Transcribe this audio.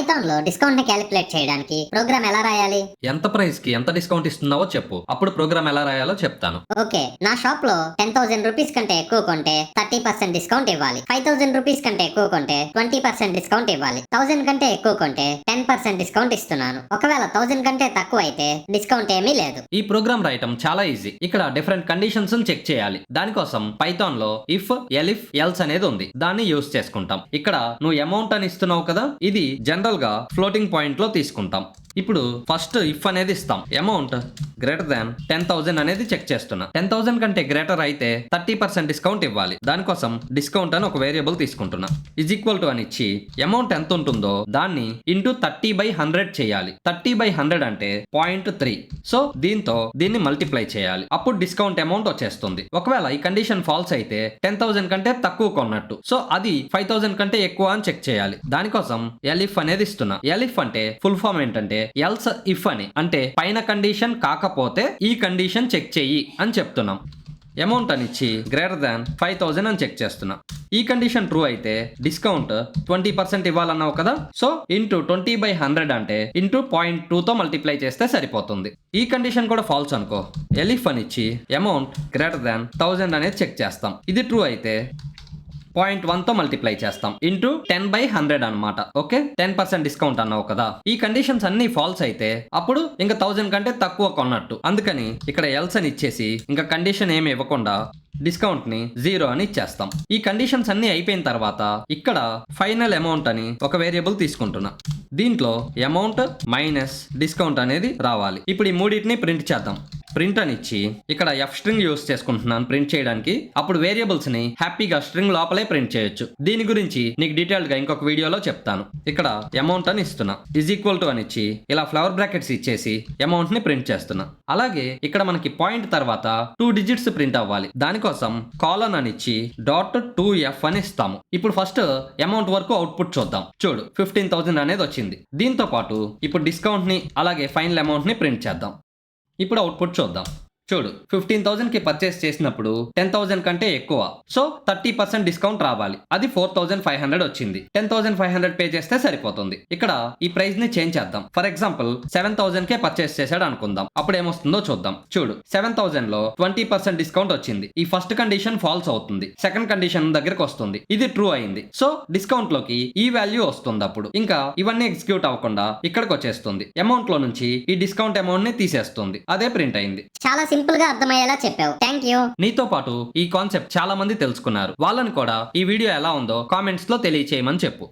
Python లో discount ని calculate చేయడానికి ప్రోగ్రామ్ ఎలా రాయాలి? ఎంత ప్రైస్ కి ఎంత డిస్కౌంట్ ఇస్తున్నావో చెప్పు, అప్పుడు ప్రోగ్రామ్ ఎలా రాయాలో చెప్తాను. ఓకే, నా షాప్ లో 10,000 రూపీస్ కంటే ఎక్కువ కొంటే 30% డిస్కౌంట్ ఇవ్వాలి. 5,000 రూపీస్ కంటే ఎక్కువ కొంటే 20% డిస్కౌంట్ ఇవ్వాలి. 1000 కంటే ఎక్కువ కొంటే 10% డిస్కౌంట్ ఇస్తున్నాను. ఒకవేళ 1000 కంటే తక్కువ అయితే డిస్కౌంట్ ఏమీ లేదు. ఈ ప్రోగ్రామ్ రాయటం చాలా ఈజీ. ఇక్కడ డిఫరెంట్ కండిషన్స్ చెక్ చేయాలి. దానికోసం పైథాన్ లో ఇఫ్, ఎలిఫ్, ఎల్స్ అనేది ఉంది. దాన్ని యూస్ చేసుకుంటాం. ఇక్కడ నువ్వు అమౌంట్ అని ఇస్తున్నావు కదా, ఇది జనరల్ గా ఫ్లోటింగ్ పాయింట్ లో తీసుకుంటాం. ఇప్పుడు ఫస్ట్ ఇఫ్ అనేది ఇస్తాం. అమౌంట్ గ్రేటర్ దాన్ 10,000 అనేది చెక్ చేస్తున్నా. 10,000 కంటే గ్రేటర్ అయితే 30% డిస్కౌంట్ ఇవ్వాలి. దానికోసం డిస్కౌంట్ అని ఒక వేరియబుల్ తీసుకుంటున్నా. ఈజ్ ఈక్వల్ టు అని ఇచ్చి అమౌంట్ ఎంత ఉంటుందో దాన్ని ఇంటూ 30/100 చేయాలి. 30/100 అంటే 0.3. సో దీంతో దీన్ని మల్టిప్లై చేయాలి. అప్పుడు డిస్కౌంట్ అమౌంట్ వచ్చేస్తుంది. ఒకవేళ ఈ కండిషన్ ఫాల్స్ అయితే 10,000 కంటే తక్కువ కొన్నట్టు. సో అది 5,000 కంటే ఎక్కువ అని చెక్ చేయాలి. దానికోసం ఎలిఫ్ అనేది ఇస్తున్నా. ఎలిఫ్ అంటే ఫుల్ ఫామ్ ఏంటంటే ఎల్స్ ఇఫ్ అని, అంటే పైన కండిషన్ కాకపోతే ఈ కండిషన్ చెక్ చెయ్యి అని చెప్తున్నాం. అమౌంట్ అని ఇచ్చి గ్రేటర్ దాన్ 5,000 అని చెక్ చేస్తున్నా. ఈ కండిషన్ ట్రూ అయితే డిస్కౌంట్ 20% ఇవ్వాలన్నావు కదా, సో ఇంటూ 20/100 అంటే ఇంటూ 0.2తో మల్టిప్లై చేస్తే సరిపోతుంది. ఈ కండిషన్ కూడా ఫాల్స్ అనుకో, ఎలిఫ్ అని ఇచ్చి అమౌంట్ గ్రేటర్ దాన్ 1000 అనేది చెక్ చేస్తాం. ఇది ట్రూ అయితే 0.1తో మల్టిప్లై చేస్తాం ఇంటూ 10/100 అనమాట. ఓకే, 10% డిస్కౌంట్ అన్నావు కదా. ఈ కండిషన్స్ అన్ని ఫాల్స్ అయితే అప్పుడు ఇంకా 1000 కంటే తక్కువ కొన్నట్టు. అందుకని ఇక్కడ ఎల్స్ అని ఇచ్చేసి ఇంకా కండిషన్ ఏమి ఇవ్వకుండా డిస్కౌంట్ ని 0 అని ఇచ్చేస్తాం. ఈ కండిషన్స్ అన్ని అయిపోయిన తర్వాత ఇక్కడ ఫైనల్ అమౌంట్ అని ఒక వేరియబుల్ తీసుకుంటున్నా. దీంట్లో అమౌంట్ మైనస్ డిస్కౌంట్ అనేది రావాలి. ఇప్పుడు ఈ మూడింటిని ప్రింట్ చేద్దాం. ప్రింట్ అని ఇచ్చి ఇక్కడ ఎఫ్ స్ట్రింగ్ యూస్ చేసుకుంటున్నాను ప్రింట్ చేయడానికి. అప్పుడు వేరియబుల్స్ ని హ్యాపీగా స్ట్రింగ్ లోపలే ప్రింట్ చేయొచ్చు. దీని గురించి నీకు డీటెయిల్డ్ గా ఇంకొక వీడియోలో చెప్తాను. ఇక్కడ అమౌంట్ అని ఇస్తున్నా. ఈజ్ ఈక్వల్ టు అని ఇచ్చి ఇలా ఫ్లవర్ బ్రాకెట్స్ ఇచ్చేసి అమౌంట్ ని ప్రింట్ చేస్తున్నా. అలాగే ఇక్కడ మనకి పాయింట్ తర్వాత 2 డిజిట్స్ ప్రింట్ అవ్వాలి. దానికోసం కాలన్ అని ఇచ్చి .2f అని ఇస్తాము. ఇప్పుడు ఫస్ట్ అమౌంట్ వరకు అవుట్పుట్ చూద్దాం. చూడు 15,000 అనేది వచ్చింది. దీంతో పాటు ఇప్పుడు డిస్కౌంట్ ని అలాగే ఫైనల్ అమౌంట్ ని ప్రింట్ చేద్దాం. ఇప్పుడు అవుట్పుట్ చూద్దాం. చూడు 15,000కి పర్చేస్ చేసినప్పుడు 10,000 కంటే ఎక్కువ, సో 30% డిస్కౌంట్ రావాలి. అది 4,500 వచ్చింది. 10,500 పే చేస్తే సరిపోతుంది. ఇక్కడ ఈ ప్రైస్ ని చేంజ్ చేద్దాం. ఫర్ ఎగ్జాంపుల్ 7,000కే పర్చేస్ చేశాడు అనుకుందాం. అప్పుడు ఏమొస్తుందో చూద్దాం. చూడు 7,000 లో 20% డిస్కౌంట్ వచ్చింది. ఈ ఫస్ట్ కండిషన్ ఫాల్స్ అవుతుంది. సెకండ్ కండిషన్ దగ్గరకు వస్తుంది. ఇది ట్రూ అయింది. సో డిస్కౌంట్ లోకి ఈ వాల్యూ వస్తుంది. అప్పుడు ఇంకా ఇవన్నీ ఎగ్జిక్యూట్ అవ్వకుండా ఇక్కడికి వచ్చేస్తుంది. అమౌంట్ లో నుంచి ఈ డిస్కౌంట్ అమౌంట్ ని తీసేస్తుంది. అదే ప్రింట్ అయింది. చాలా సింపుల్ గా అర్థమయ్యేలా చెప్పావు. Thank you. నీతో పాటు ఈ కాన్సెప్ట్ చాలా మంది తెలుసుకున్నారు. వాళ్ళని కూడా ఈ వీడియో ఎలా ఉందో కామెంట్స్ లో తెలియచేయమని చెప్పు.